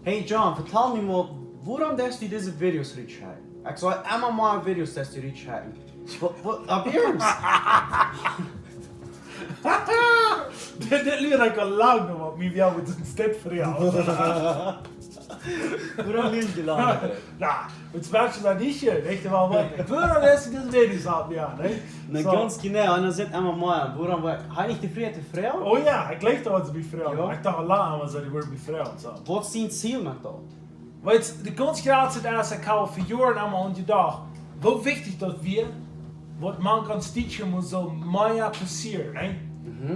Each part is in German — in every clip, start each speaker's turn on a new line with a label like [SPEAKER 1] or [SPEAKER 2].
[SPEAKER 1] Hey John, vertel mir mal, waarom dass du diese Videos rechatten? Ik zou immer mal Videos dass du rechatten. Ab ernst?
[SPEAKER 2] Dit leer ik al lang nog, maar wie jou het instead verhaal.
[SPEAKER 1] Waarom wil je lachen?
[SPEAKER 2] Nou, het spijt dat niet, weet je wel wat? Waarom is het deze video's aan, ja, nee?
[SPEAKER 1] Na ganz genau, und dann sind immer mal, waarom habe ich die Friede Frau?
[SPEAKER 2] Oh ja, ik leefde wat bij vrouwen.
[SPEAKER 1] Ja.
[SPEAKER 2] Ik dacht al lang was dat ik weer bij vrouwen zo.
[SPEAKER 1] Wat is zijn Ziel met dat?
[SPEAKER 2] Weet je, de ganz grootste dat ik al voor jaren allemaal aan je dag. Hoe wichtig dat wir, wat man kan stitchen moet zo meer passieren, hè?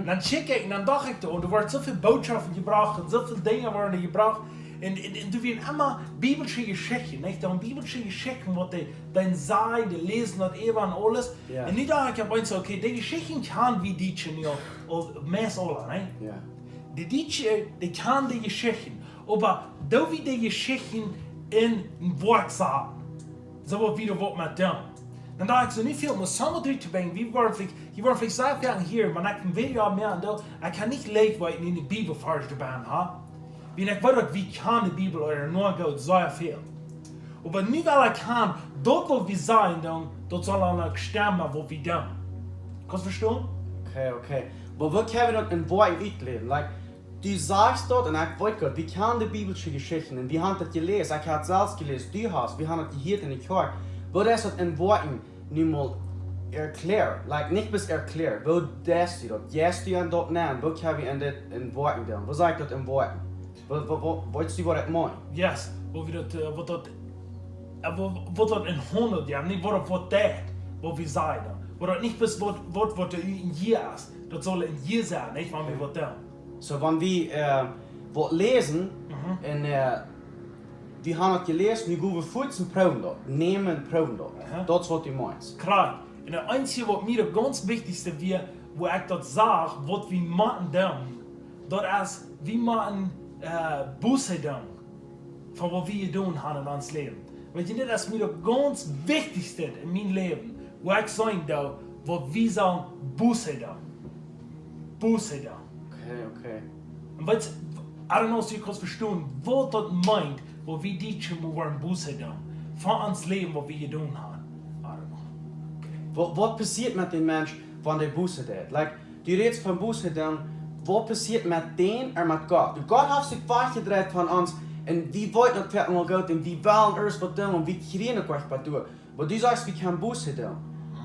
[SPEAKER 2] Dan check ik, en dan dacht ik, er wordt zoveel boodschappen gebracht en zoveel dingen worden gebracht. En du wirst immer biblische Geschichten, nicht? Dan biblische Geschichten, wat dein Sei, de lesen dat even en alles.
[SPEAKER 1] Ja.
[SPEAKER 2] En nu dacht ik opeens, oké, die Geschichten kan wie dietje nu al mes alle, hè?
[SPEAKER 1] Ja.
[SPEAKER 2] Die dietje, die kan die Geschichten. Aber da wie die Geschichten in ein Wort sagen. So wat wieder wat met dem. Dan dacht ik zo niet veel, maar samen door te brengen. Wie word ik zelf hier, maar ik kan video meer aan dat. Ik kan niet lezen wat in de Bibel vast erbij ha. Wie ik weet wie kan de Bibel er nog goed zeer veel. Maar nu wel ik kan, dat wat we zijn dan, dat zal dan ook stemmen wat we doen. Kan je verstaan?
[SPEAKER 1] Okay. Aber wie können wir das in Worten ausleben? Like, du sagst dort, und ich weiß Gott, wie kann die biblische Geschichten, und wie haben das gelesen? Ich habe selbst gelesen, du hast, wie haben das hier in der Kirche? Wo das in Worten nicht mal erklärt, like, nicht bis erklärt, wo das du dort, yes du an dort nennen, wo können wir in Worten dann? Wo sagt das in Worten? Weißt du, was ich meine?
[SPEAKER 2] Yes, wat dat in 100 jaar, niet wat dat, wat we zeiden. Wat dat niet bis wat er in hier is, dat zal in hier zijn, niet van wie wat dan.
[SPEAKER 1] So, wenn wir was lesen, und wir haben das gelesen, wir gehen 14 Proben dort, nehmen Proben dort. Das ist, was du meinst.
[SPEAKER 2] Klar, en het einzige wat mij het ganz wichtigste weer, wo ik dat zag, wat we moeten doen, dat is, we moeten Buße doen van wat we doen gaan in ons leven. Weet je, dit is mij het ganz wichtigste in mijn leven, wo ik zijn dat, wat we zeggen, Buße doen. Buße doen.
[SPEAKER 1] Okay.
[SPEAKER 2] Und weißt I don't know if you can verstehen, was das meint, wo wir die schon wollen Buße tun. Von uns Leben, was wir getan haben. I don't know.
[SPEAKER 1] Was passiert mit dem Menschen, wenn der Buße tut? Like, du redest von Buße dann, was passiert mit denen und mit Gott? Gott hat sich weggedreht von uns und wir wollten nicht mal Gott und wir wollen erst was tun und wir kriegen noch was tun. Aber du sagst, wir können Buße tun.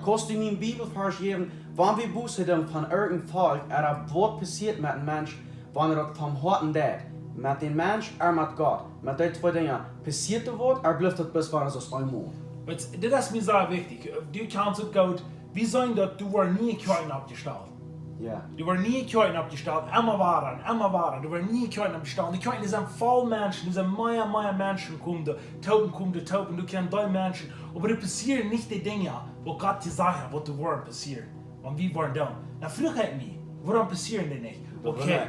[SPEAKER 1] Kannst du mir in Bibelvers geben, wenn wir Buße tun von irgendeinem Fall, oder was passiert mit dem Menschen, wenn das vom Herzen tut? Mit dem Menschen und mit Gott. Mit den zwei Dingen. Passiert das was, oder bleibt das bis wann es aus einmal?
[SPEAKER 2] Weißt du, das ist mir sehr wichtig. Du kannst auch gut, wir sagen, dass du nie Kirchen abgestellt.
[SPEAKER 1] Ja.
[SPEAKER 2] Du war nie Kirchen abgestellt, immer waren. Du war nie Kirchen abgestellt. Die Kirchen sind voll Menschen, sind mehr Menschen kommen, Tauben, du kennst drei Menschen. Aber es passieren nicht die Dinge, wo Gott gesagt hat, was du waren passiert. Und wir waren da. Na, frage ich mich, warum passieren die nicht? Okay,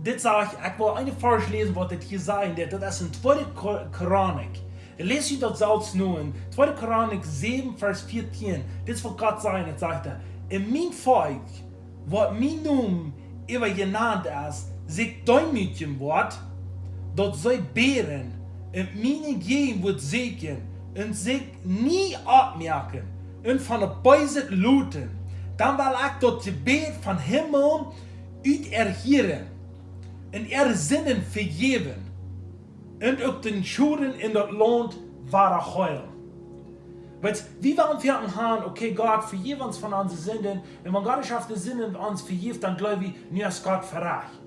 [SPEAKER 2] das sage ich will eine Vers lesen, was das hier sagt, das ist in 2. Chronik. Lese ich das selbst nur in 2. Chronik 7, Vers 14. Das ist, was Gott sagt, sagt er, in mein Volk, was mein Name immer genannt ist, sich Däumchen wird, dort soll beeren, und meine Gehen wird segnen, und sich nie abmerken, und von der Beise looten. Dann will ich dort Gebet von Himmel uit erhieren, und Sinnen vergeben, und auch den Schulden in das Land waren heulen. Weil wir wollen für haben, okay, Gott vergib uns von unseren Sünden. Wenn man Gott auf die Sünden uns vergibt, dann glaube ich, nur ist Gott verreicht.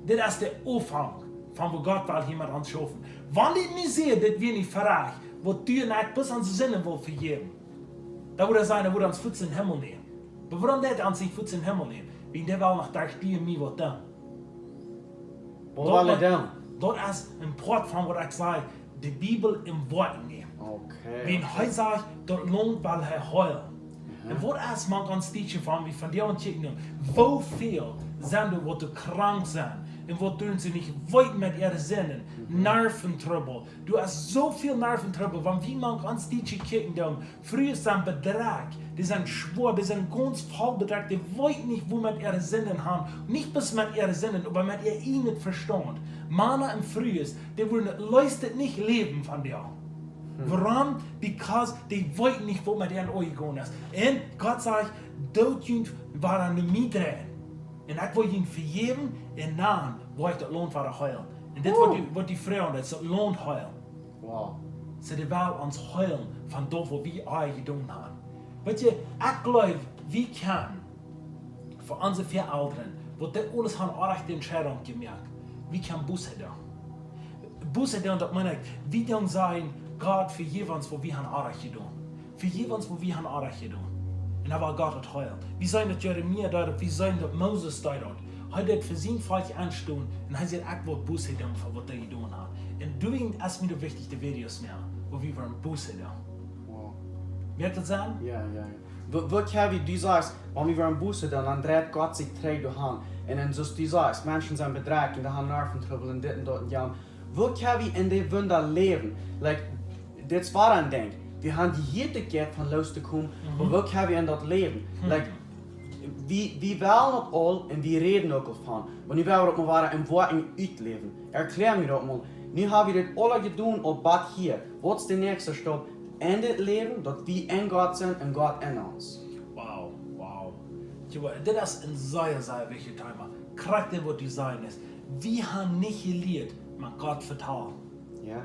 [SPEAKER 2] Das ist der Anfang, von wo Gott will jemand uns schaffen. Wenn ich nicht sehe, dass wir nicht verreicht, wo du nicht bis unsere Sünden will vergeben, dann würde er sagen, er würde uns Fuß in den Himmel nehmen. Aber warum nicht an sich Fuß in den Himmel nehmen? Weil der will nach der Stier mir was tun.
[SPEAKER 1] Was will er tun?
[SPEAKER 2] Das ist ein Part von, was ich sage, die Bibel im Wort nehmen.
[SPEAKER 1] Okay.
[SPEAKER 2] Wenn hij sagt, dat Land will hij heulen. En wat is man ganz dichtje van wie van die ontwikkeling, hoeveel sind, wo du krank sind. Und wo tun sie nicht weit mit ihren Sinnen. Nerventrouble. Du hast so viel Nerventrouble, wenn wie man ganz die kicken da. Früher sind Betrag, die sind schwor, die sind ganz voll Betrag, die wollen nicht, wo mit ihren Sinnen haben. Nicht bis mit ihren Sinnen, aber mit ihr ihnen Verstand. Männer im Frühjahr, die wollen leistet nicht leben von dir. Warum? Because die wollten nicht, wo mit ihren Augen gehen ist. Und Gott sagt, dort war an der Miete. Und ich wollte ihn vergeben, und dann wollte ich das Lohn für das heulen. Und das wird die Frau, das Lohn heulen.
[SPEAKER 1] Wow.
[SPEAKER 2] Sie die Welt uns heulen von dort, wo wir eigentlich getan haben. Weißt du, ich glaube, wir können für unsere vier Eltern, wo das alles haben auch die Entscheidung gemerkt, wir können Buße tun. Buße tun, das meine ich, wir tun sein, Gott vergib uns, wo wir haben auch getan. Vergib uns, wo wir haben auch getan. Und da war Gott das heulen. Wir sehen, dass Jeremia dort, wir sehen, dass Moses dort. Hij deed voor zijn foutje aanstoen en hij zei ik wil boos doen voor wat hij gedaan had. En doing is mir de wichtigste video's meer, wo wir van boos doen.
[SPEAKER 1] Wow.
[SPEAKER 2] Merkt dat zijn?
[SPEAKER 1] Ja. Wat heb du sagst, wenn wir waren Buße, dann dreht Gott sich drei durch Hand. Und dann so du sagst, Menschen sind bedrängt und haben Nerventrouble und dit und dort und ja. Wat heb je in die Wunder leben? Like, dit war ein Ding. Wir haben die Hirte gehabt von loszukommen, aber wat heb je in dat Leben? Like, wir wollen das all und wir reden auch davon. Und ich will das mal im Wort ausleben. Erklär mir das mal. Nu haben wir das alle getan, aber hier. Was ist der nächste Stopp? In das Leben, dass wir in Gott sind und Gott in uns.
[SPEAKER 2] Wow. Das ist ein sehr wichtiges Thema. Charakter, was du sagen ist. Wir haben nicht gelehrt, man Gott vertrauen.
[SPEAKER 1] Ja.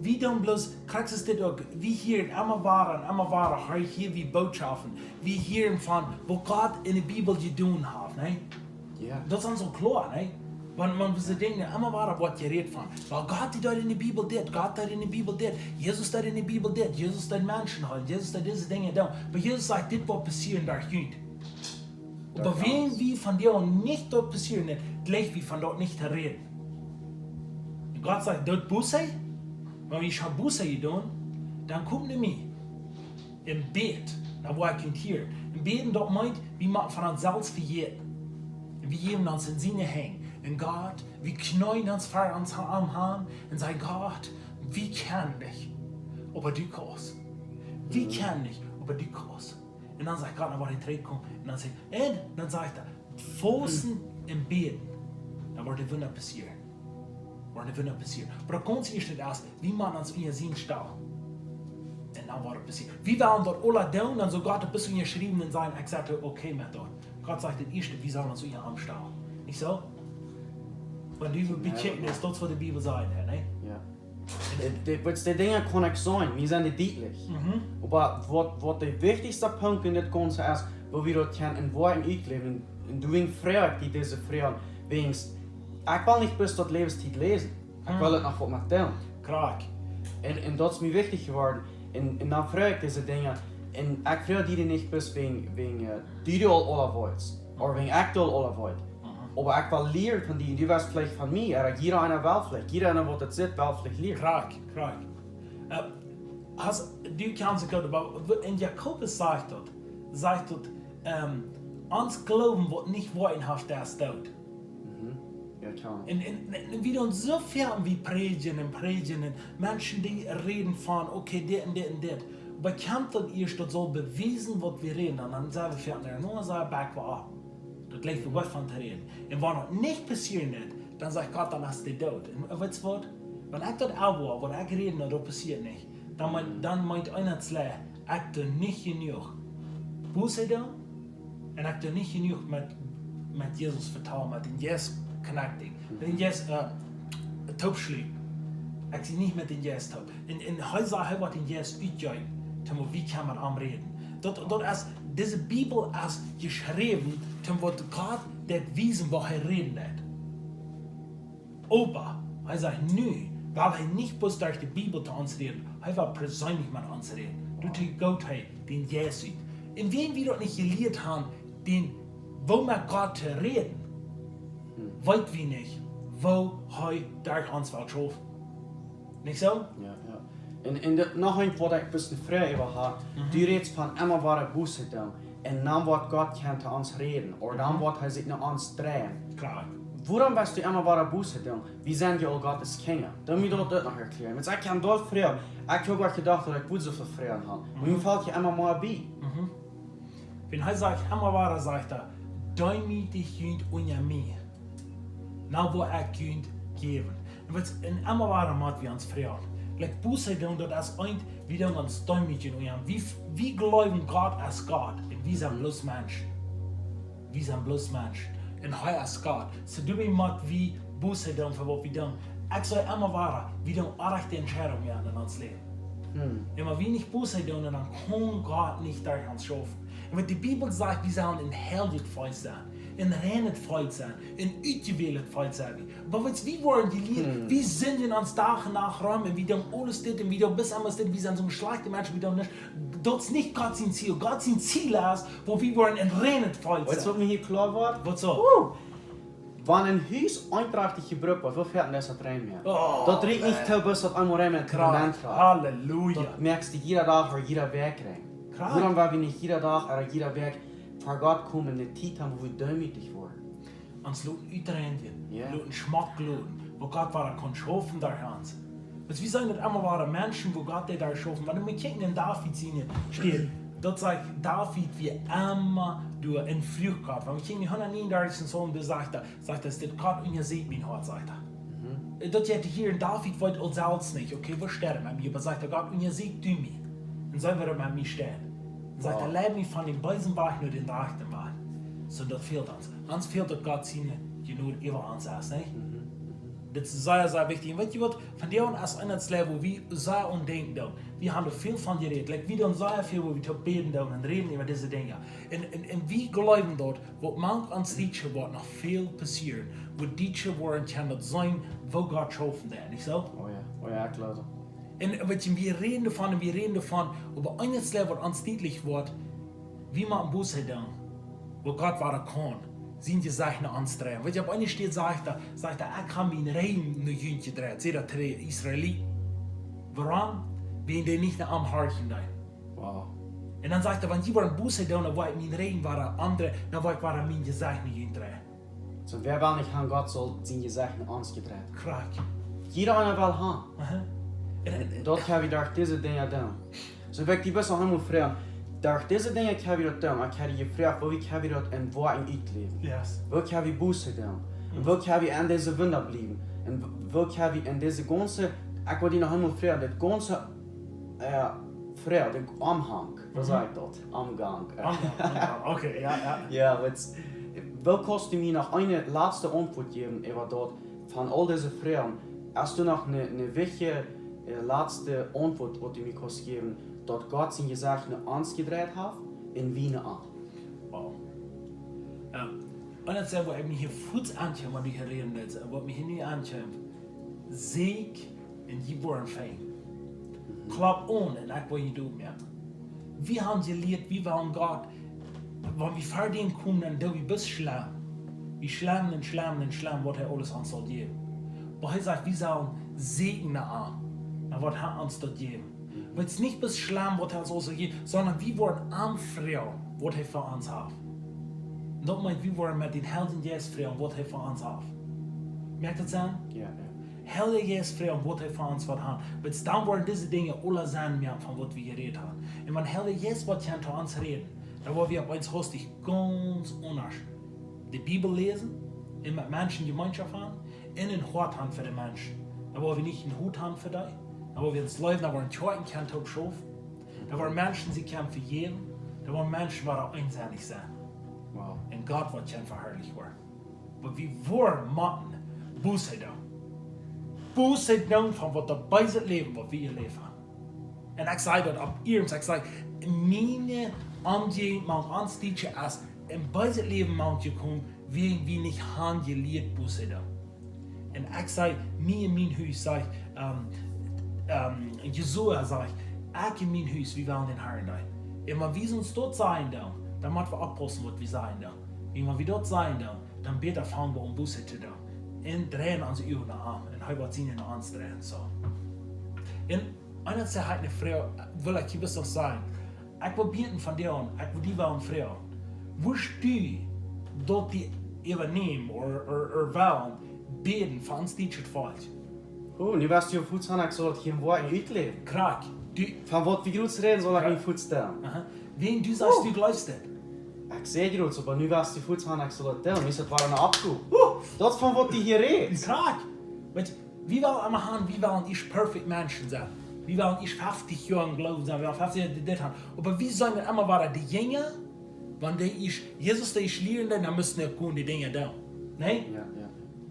[SPEAKER 2] Wir tun bloß, kriegst du das auch, wir hören immer wahr, hier wie Botschaften, wir hören von, wo Gott in der Bibel getan hat, ne?
[SPEAKER 1] Ja.
[SPEAKER 2] Das ist so klar, ne? Man muss denken, immer wahr, was ihr redet von. Weil Gott dort in der Bibel das, Gott dort in der Bibel das, Jesus dort in der Bibel das, Jesus dort Menschen heilen, Jesus dort diese Dinge da. Aber Jesus sagt, das wird passieren, da geht. Aber wenn wir von dir nicht dort passieren, gleich wie von dort nicht reden. Und Gott sagt, dort Buße, wenn ich habe Buße getan, dann kommt nicht mehr. Im Bett, da wo ich hier. Im Beten dort meint, wie man von uns selbst verjährt. Wir geben uns in seine Hänge. Und Gott, wir knäuen uns vor uns am Hand und sagen, Gott, wir kennen dich, aber du kannst. Wir kennen dich, aber du kannst. Und dann sagt Gott, dann war die Träge kommen. Und dann sagt er, Pfosten im Beten, dann wird die Wunder passieren. Aber das ganz erst ist, wie man uns in Sinn steht. Und dann war es passiert. Wir wollen dort alle tun, dann so Gott ein bisschen geschrieben und sagen, ich sagte, okay mit dort. Gott sagt das erste, wir sollen uns in Arm stehen. Nicht so? Wenn du bechecken ist, das was die Bibel sagt, ne?
[SPEAKER 1] Ja. Die Dinge kann ich sagen, wir sind deutlich. Aber was der wichtigste Punkt in das Ganze ist, wo wir dort in Worten ausleben, und du wegen Freiheit, die diese Freiheit, wegen, ich will nicht bis dort Lebenszeit lesen. Ich will das noch was mit tun.
[SPEAKER 2] Klar.
[SPEAKER 1] Und das ist mir wichtig geworden. Und dann frage ich diese Dinge, und ich frage die nicht bis wegen die alle wollt, oder wegen aktuell alle wollt. Aber ich will lernen von die, du weißt vielleicht von mir, oder jeder einer will vielleicht, jeder einer, der das sieht, will vielleicht lernen.
[SPEAKER 2] Klar. Du kannst es aber in Jakobus sagt dort, uns Glauben wird nicht wohnhaft erst dort.
[SPEAKER 1] Ja, klar.
[SPEAKER 2] Und wir uns so viel wie predigen und Menschen, die reden von, okay, das und das und das. Aber kann das erst, das soll beweisen, was wir reden, und dann sagen wir, nur sagen, back ab. Das gleich für Gott von zu reden. Und wenn das nicht passieren wird, dann sagt Gott, dann hast du tot. Und weißt du was? Wenn ich das auch wo ich rede, das passiert nicht, dann meint einer zu leer, ich tue nicht genug Buße da, und ich tue nicht genug mit Jesus vertrauen, mit dem Jesus connecting, mit dem Jesus taubschlieb. Ich sehe nicht mit dem Jesus taub. Und heute sagt er, was den Jesus utgeben, wie kann man am reden? Dort ist diese Bibel als geschrieben, wird Gott das wissen, was er reden hat. Aber er sagt, nö, weil er nicht bloß durch die Bibel zu uns reden, er will persönlich mit uns reden. Durch die Gottheit, den Jesus. Und wenn wir das nicht gelehrt haben, wo mit Gott zu reden, weit wir nicht, wo er durch uns will schaffen. Nicht so?
[SPEAKER 1] Ja. Und noch ein, was ich ein bisschen früher über habe, du redest von immer wahre Buße tun. und dann wird Gott zu uns reden, oder dann wird er sich nach uns drehen.
[SPEAKER 2] Klar.
[SPEAKER 1] Warum wirst du immer wieder Buße tun? Wir sind ja all Gottes Kinder. Dann muss ich das noch erklären. Wenn ich kann dort früher, ich habe auch gedacht, dass ich Buße für Frieden habe. Und mir fällt ja immer mal bei.
[SPEAKER 2] Wenn er sagt, immer wieder sagt er, dein dich jünt und ja mir. Na wo jünt geben. Und wenn in immer wieder macht wir uns Frieden. Like Buße tun, das ist ein, wie dann uns dein mit jünt und ja. Wie glauben Gott als Gott? Und wir sind bloß Menschen. Wir sind bloß Menschen. Und er als Gott. So du bist wie Buße tun, für was wir tun. Ich sage immer wieder, wir tun auch die Entscheidung in uns Leben. Immer wie nicht Buße tun, dann kann Gott nicht durch uns schaffen. Und wenn die Bibel sagt, wir sollen in Helligkeit frei sein, in Reinheit frei sein, in ausgewählt frei sein. Aber wie wollen die Lieder, wir sind in uns Tag nach Räumen, wir tun alles das und wir tun bis anders das, wir sind so ein schlechter Mensch, wir tun nicht. Das ist nicht Gott sein Ziel. Gott sein Ziel ist, wo wir wollen in Reinheit frei sein.
[SPEAKER 1] Weißt du, was mir hier klar wird?
[SPEAKER 2] Was so?
[SPEAKER 1] Wenn ein Haus einträchtig gebraucht wird, wie fährt das rein mehr?
[SPEAKER 2] Oh,
[SPEAKER 1] das riecht nicht so, bis das einmal rein mit Talent hat.
[SPEAKER 2] Halleluja.
[SPEAKER 1] Das merkst du jeder Tag oder jeder Weg rein. Warum wir nicht jeder Tag oder jeder Weg vor Gott kommen in die Zeit haben, wo wir demütig wurden?
[SPEAKER 2] Uns lassen Utreindien,
[SPEAKER 1] Ja.
[SPEAKER 2] lassen Schmack lassen, wo Gott war, kann schaffen durch uns. Also wir sind nicht immer waren Menschen, wo Gott da schaffen. Wenn wir kicken in David sehen, steht, dort sagt David, wie immer du in Flug gehabt. Wenn wir kicken in 139. Psalm, da sagt er, dass das Gott in ihr seht, mein Hart, sagt er. Dort hätte hier in David wollte uns selbst nicht, okay, wo steht er mit mir? Aber sagt er, Gott, in ihr seht du mich. Dann soll er mit mir stehen. Dann sagt er, leib mich von dem bösen Weg nur den rechten Weg. So, das fehlt uns. Uns fehlt das Gott seine Genug über uns aus, nicht? Das ist sehr, sehr wichtig. Und weißt du was, von der und als einer Leben, wo wir sehr umdenken, wir haben viel von dir geredet. Like, wir tun sehr viel, wo wir beten und reden über diese Dinge. Und wir glauben dort, wo manch ans Liedchen wird noch viel passieren, wo Liedchen werden kann sein, wo Gott schaffen wird, nicht so?
[SPEAKER 1] Oh ja, klar.
[SPEAKER 2] Und wir reden davon, aber eines Leben, was uns deutlich wird, wie man Buße tun, wo Gott war kann. Sind die Sachen anstrengend. Wenn ich auf eine steht, sagt er, ich habe mich in Regen nur Jüngchen gedreht. Seht ihr, die Israeliten. Warum? Wenn die nicht am Harchen da.
[SPEAKER 1] Wow.
[SPEAKER 2] Und dann sagt er, wenn die waren Buße tun, dann war ich mein Regen, war andere, dann war ich meine Sachen nicht gedreht.
[SPEAKER 1] So, wer will nicht haben, Gott soll seine Sachen ans gedreht.
[SPEAKER 2] Krank.
[SPEAKER 1] Jeder einer will haben. Dort habe ich durch diese Dinge tun. So, wenn ich die besser einmal fragen, durch diese Dinge kann ich das tun. Ich habe gefragt, wo ich das in wo ein leben.
[SPEAKER 2] Yes.
[SPEAKER 1] Wo kann ich Buße tun? Und wo kann ich an diese Wunder bleiben? Und wo kann ich in diese ganze, ich wollte noch einmal fragen, das ganze, Frau, den Umhang, was sagt das? Umgang.
[SPEAKER 2] Okay, ja.
[SPEAKER 1] Ja, jetzt, wo kannst du mir noch eine letzte Antwort geben über dort von all diesen Frauen? Hast du noch eine wichtige letzte Antwort, die du mir kannst geben, dass Gott seine Sachen ans gedreht hat, in Wien an?
[SPEAKER 2] Wow. Und jetzt, wo ich mich hier Fuß ankommt, was ich hier reden will, was mich hier nicht ankommt, Sieg in die Worte fein. Klapp on und ich will nicht tun mehr. Wir haben gelebt, wir wollen Gott, wenn wir verdienen kommen, dann do wir bis schlimm. Wir schlimmen, was er alles uns soll geben. Aber er sagt, wir sollen segnen an, was er uns dort geben. Weil es nicht bis schlimm, was er uns also gibt, sondern wir wollen anfragen, was er für uns hat. Dat meint, wir wollen mit den Helden Jesus fragen, was er für uns hat. Merkt ihr das an?
[SPEAKER 1] Ja.
[SPEAKER 2] Helden Jesus fragen, was er für uns hat. Aber dann wollen diese Dinge alle sein, von was wir geredet haben. Und wenn Helden Jesus was zu uns reden, dann wollen wir auf uns hostig ganz anders die Bibel lesen, und mit Menschen Gemeinschaft haben, und einen Hut haben für die Menschen. Da wollen wir nicht einen Hut haben für dich, da wollen wir uns leben, da wollen wir einen Kant schaffen, da wollen Menschen sie kämpfen für jeden, da wollen Menschen auch einseitig sein.
[SPEAKER 1] Wow.
[SPEAKER 2] Und Gott wird schon verherrlicht werden. Aber wir wollen machen, Buße tun. Buße tun von was dabei ist Leben, was wir leben. Und ich sage das ab ihr, ich sage, meine Anliegen, mein Anstiege ist, im beiden Leben kommen, wie wir nicht handeliert Buße tun. Und ich sage, mir in mein Haus, sage Jesua sagt, ich in mein Haus, wir wollen den Herrn da. Und wenn wir uns dort sein, dann müssen wir abpassen, was wir sein. Wenn wir dort sein, dann bitte fangen wir Buße zu tun. Und drehen uns über den Arm. Und heute wird sie in uns drehen. So. Und einer Zeit eine Frau, will ich etwas noch sagen. ik wil beten van die aan, ik wil die wel een vrouw. Wist du dat die even nemen, of wel beten van ons die het valt?
[SPEAKER 1] Nu weißt du, Fuß haben, ich soll geen Wort uitlegen.
[SPEAKER 2] Krak, du,
[SPEAKER 1] Van wat wie groot reden, soll ich geen Fuß stellen.
[SPEAKER 2] wen du sagst, du luistert.
[SPEAKER 1] Ich sehe groot, aber nu weißt du, Fuß haben, ich soll das tun. Is het waar een abkoop? Dat is van wat die hier redt.
[SPEAKER 2] Krak, weet je, wie wil aan gaan, wie willen ich perfect Menschen sein? Wie willen ich 50 Jahre glauben sein, wie willen 50 Jahre das haben? Aber wie sollen wir immer waren die Jünger, wenn Jesus der ich lehren, dann müssen wir können die Dinge tun. Nein?
[SPEAKER 1] Ja.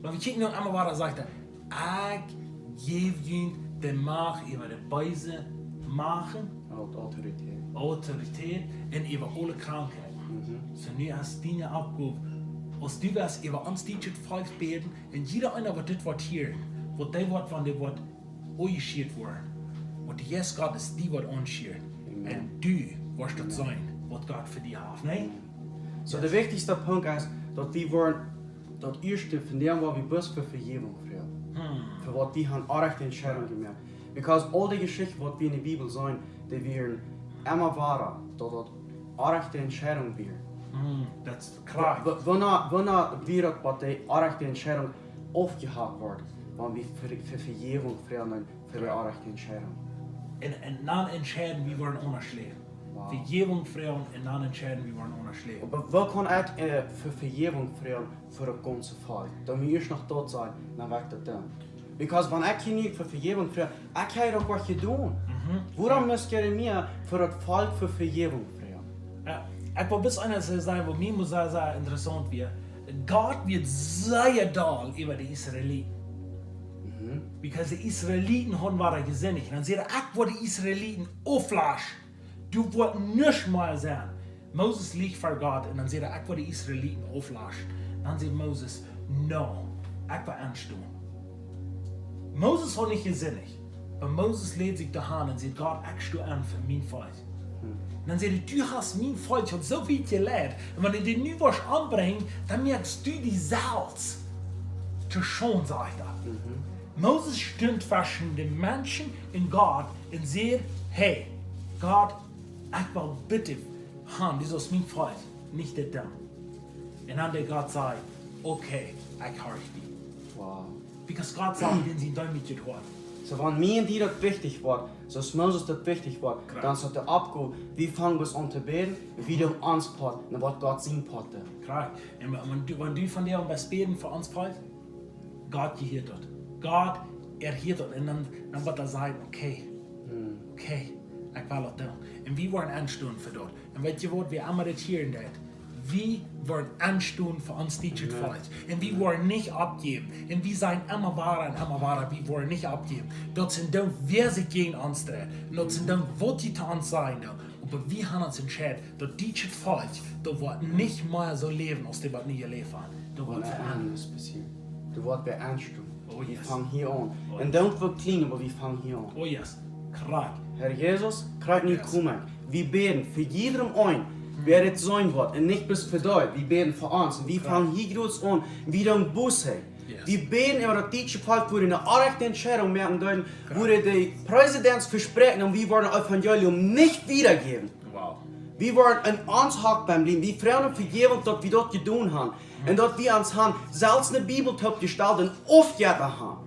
[SPEAKER 2] Maar we kijken nu allemaal waar hij zegt, ik geef je de macht over de buizen maken, autoriteit en over alle krankheden. So nu als die abgehoven, als du was over ons die het volk beten, en jeder einer wat dit wordt hier, wat die wordt van die wordt uitgescheerd worden, wat de Jezus God is die wordt onscheerd, en du wordt dat zijn, wat God voor die heeft, nee?
[SPEAKER 1] So der wichtigste Punkt ist, dass die wollen, das erste von dem, was wir best für Vergebung führen. Für was die haben auch die Entscheidung gemacht. Because all die Geschichten, was wir in der Bibel sehen, die werden immer wahrer, dass das auch die Entscheidung wird.
[SPEAKER 2] Das ist klar.
[SPEAKER 1] Wanneer wird was die auch die Entscheidung aufgehakt wird, wenn wir für Vergebung führen, für die auch die Entscheidung.
[SPEAKER 2] En dan entscheiden wie worden onderschreven. Wow. Vergeving vragen en dan entscheiden wie worden onderschreven.
[SPEAKER 1] Aber wir können auch für Vergebung führen für das ganze Volk. Da wir erst noch dort sein, dann wird das dann. Because wenn ich nicht für Vergebung führe, ich kann doch was tun. Warum müsst ihr mir für das Volk für Vergebung führen?
[SPEAKER 2] Ja, ich will bis einer sagen, wo mir muss sehr interessant wird. Gott wird sehr doll über die Israeliten. Because die Israeliten waren gesinnig. Dann sagt ich will die Israeliten auflaschen. Du wirst nicht mal sein. Moses liegt vor Gott und dann sagt ich will die Israeliten auflaschen. Dann sagt Moses, no, ich will ernst tun. Moses war nicht gesinnig. Aber Moses lädt sich daheim und sagt, Gott, ich stehe an für mein Volk. Und dann sagt er, du hast mein Volk schon so viel gelehrt. Und wenn du dir nu was anbringst, dann merkst du die Salz zu schon, sagt er. Moses stond zwischen den Menschen und Gott und sagt, hey, Gott, ich will bitte haben, das ist mein Volk, nicht der Damm. Und dann der Gott sagt, okay, ich höre dich.
[SPEAKER 1] Wow.
[SPEAKER 2] Because Gott sagt, wenn sie damit getan.
[SPEAKER 1] So wenn mir und dir das wichtig wird, so ist Moses das wichtig wird, dann sollte er abgehen, wie fangen wir an zu beten, wie du uns pot, dann wird Gott sein Potte.
[SPEAKER 2] Klar. Und wenn du von dir was beten für uns Volk, Gott gehört dort. Gott erhört dort. Und dann wird er sagen, okay, okay, ich will das tun. Und wir wollen anstehen für dort. Und weißt du was, wir ameritieren das. Wir wollen anstehen für uns dieses Volk. Und wir wollen nicht abgeben. Und wir sind immer wahrer, wir wollen nicht abgeben. Das sind dann, wer sich gegen uns dreht. Und das sind dann, was die zu uns sein. Aber wir haben uns entschieden, dass dieses Volk, das wird nicht mehr so leben, als die was nie gelebt haben. Das wird verändern.
[SPEAKER 1] Du wirst bei anstehen.
[SPEAKER 2] Oh,
[SPEAKER 1] Wir
[SPEAKER 2] yes.
[SPEAKER 1] fangen hier an.
[SPEAKER 2] Oh,
[SPEAKER 1] Und don't wir klein, aber wir fangen hier an.
[SPEAKER 2] Oh yes, krank.
[SPEAKER 1] Herr Jesus, krijgt nu kommen. Wir beten für jedem ein, wer das sein wird. Und nicht bis für dich. Wir beten für uns. Und wir fangen hier groß an, wie dann Busse. Wir beten über das deutsche Volk, wo eine rechte Entscheidung merken dürfen, wo die Präsidentsversprechen und wir wollen das Evangelium nicht wiedergeben.
[SPEAKER 2] Wow.
[SPEAKER 1] Wir wollen an uns Hack beim Leben. Wir fragen um Vergebung, dass wir dort getan haben. Und dass wir uns haben, selbst eine Bibel gestellt und aufgehört haben.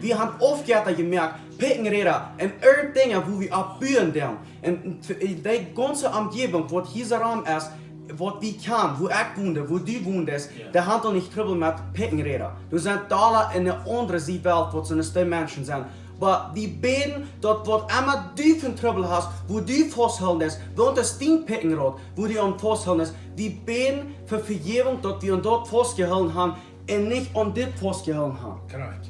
[SPEAKER 1] Wir haben aufgehört gemerkt, Pickenräder und alle Dinge, wo wir abbühen dürfen. Und die ganze Umgebung, was hier Raum ist, was wir kennen, wo ich wohne, wo du wohnst, der hat doch nicht Trouble mit Pickenräder. Du sind da in einer anderen Welt, wo es die Menschen sind. Aber wir beten, dass was immer du von Trouble hast, wo du festhalten hast, wo das dein Pickenrad, wo du am festhalten hast, wir beten für Vergebung, dass wir uns dort festgehalten haben und nicht an das festgehalten haben.
[SPEAKER 2] Krank.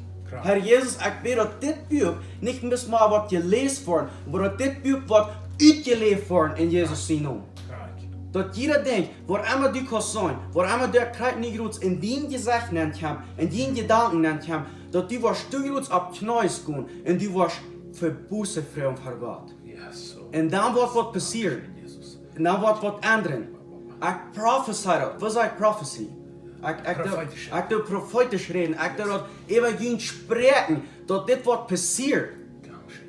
[SPEAKER 1] Herr Jesus, ich bete, dass das Buch nicht mehr mal was gelesen wird, aber dass das Buch wird uitgeleefd wordt in Jezus zijn naam. Dat jeder denkt, waar immer du kannst sein, waar immer der krijgt niet goed in die gezegd nennt hem, in die gedanken nennt hem, dat du was goed op knuis gaan en du was verbozen voor Gott. En dan wordt wat passeren. En dan wordt wat anderen. Ik prophesy dat. Wat is prophecy? Ik doe profetisch reden. Ik doe dat evangelie spreken, dat dit wordt passiert.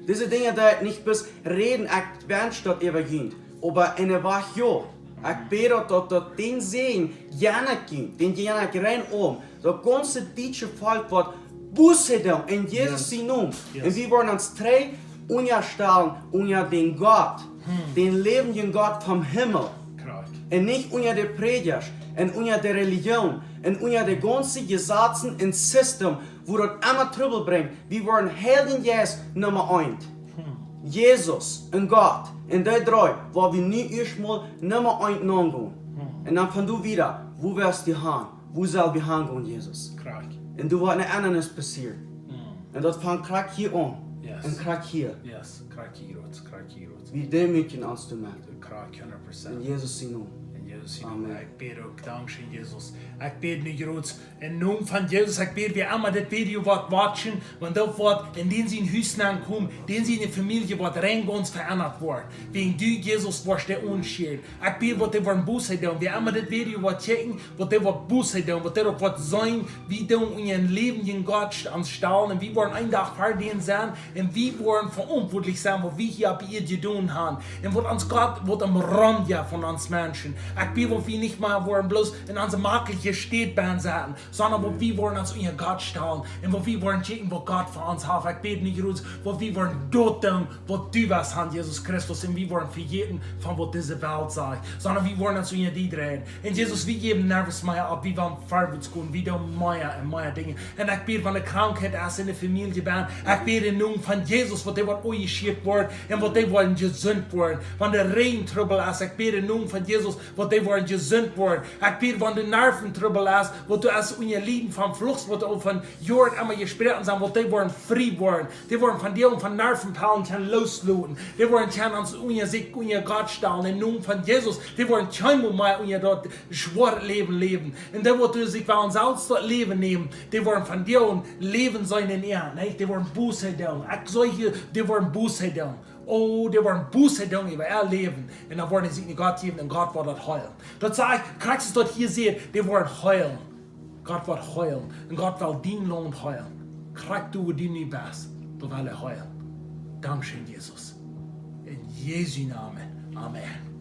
[SPEAKER 1] Diese Dinge, die nicht bis reden, ich wünsche das Evangelium. aber in der Wacht jo. Ich bete, dass den Segen gerne gibt, den gerne rein das ganze deutsche Volk wird Buße tun, in Jesus sein Namen. Und wir wollen uns drei unterstellen unter den Gott, den lebenden Gott vom Himmel. Und nicht unter den Predigers, und unter der Religion, und unter den ganzen Gesetzen und System, wo das immer Trübel bringt. Wir wollen Helden Jesus Nummer 1. Jesus und Gott, in die drei, wo wir nie erstmal Nummer 1 nachgehen. Und dann von du wieder, wo wirst du hin? Wo soll wir hingehen, Jesus? Und du wirst nicht anderes passiert. Und das fängt gerade hier an. Und gerade hier.
[SPEAKER 2] Yes, krak hierots.
[SPEAKER 1] Wie demütigen uns du merkst.
[SPEAKER 2] Krak 100%.
[SPEAKER 1] In Jesus sein Namen.
[SPEAKER 2] Jesus,
[SPEAKER 1] Amen.
[SPEAKER 2] ik bid ook, dankzij Jesus. Ik bid nu groot in naam van Jesus, ik bid wie immer dit video wat watchen, want dat wordt in den zijn huis komen, den zijn familie wat rein ganz verändert wordt. Wegen du, Jesus, was der Unterschied. Ik bid wat die worden Buße doen, wie immer dit video wat checken, wat die wat Buße doen, wat die ook wat zijn, wie doen in je leven in Gott anstellen, en wie worden een dag voor den zijn, en wie worden verantwortlich zijn, wat wie hier bij ihr gedaan haben, en wat ons Gott wat am Rand ja von uns Menschen. Ich bin, wo wir nicht mal wollen, bloß in unserer makelige Städtbahn sein, sondern wo wir wollen uns unter Gott stellen und wo wir wollen checken, wo Gott für uns hat. Ich bete nicht raus, wo wir wollen dort tun, wo du was hast, Jesus Christus, und wir wollen vergeten von was diese Welt sagt, sondern wir wollen uns unter die drehen. Und Jesus, wir geben nervös mehr ab, wir wollen vorwärts gehen, wir tun mehr und mehr Dinge. Und ich bete, wenn eine Krankheit ist in der Familie bin, ich bete in Namen von Jesus, wo die wollen eingeschickt werden und wo die wollen gesund werden. Wenn der Regentrubel ist, ich bete in Namen von Jesus, wo die wollen gesund worden. Ich bete, wenn du Nerventrubel hast, wo du als unser Leben vom Flucht, wo du von Jahren immer gesprochen hast, wo die wollen frei worden. Die wollen von dir und von Nervenpaulen kann losluten. Die wollen kann uns unser Sieg, unser Gott stellen, im Namen von Jesus. Die wollen kein mal unser dort schwor leben. Und die wollen sich bei uns selbst dort Leben nehmen. Die wollen von dir und Leben sein in ihr. Die wollen Buße tun. Die wollen Buße tun. Oh, die wollen Buße tun über ihr Leben. Und dann wollen sie Gott geben und Gott wird das heulen. Das sage ich, kriegst du dort hier sehen, die wollen heulen. Gott wird heulen. Und Gott will dein Lohn heulen. Krieg du, wo du nicht bist, du willst heulen. Dankeschön, Jesus. In Jesu Namen. Amen.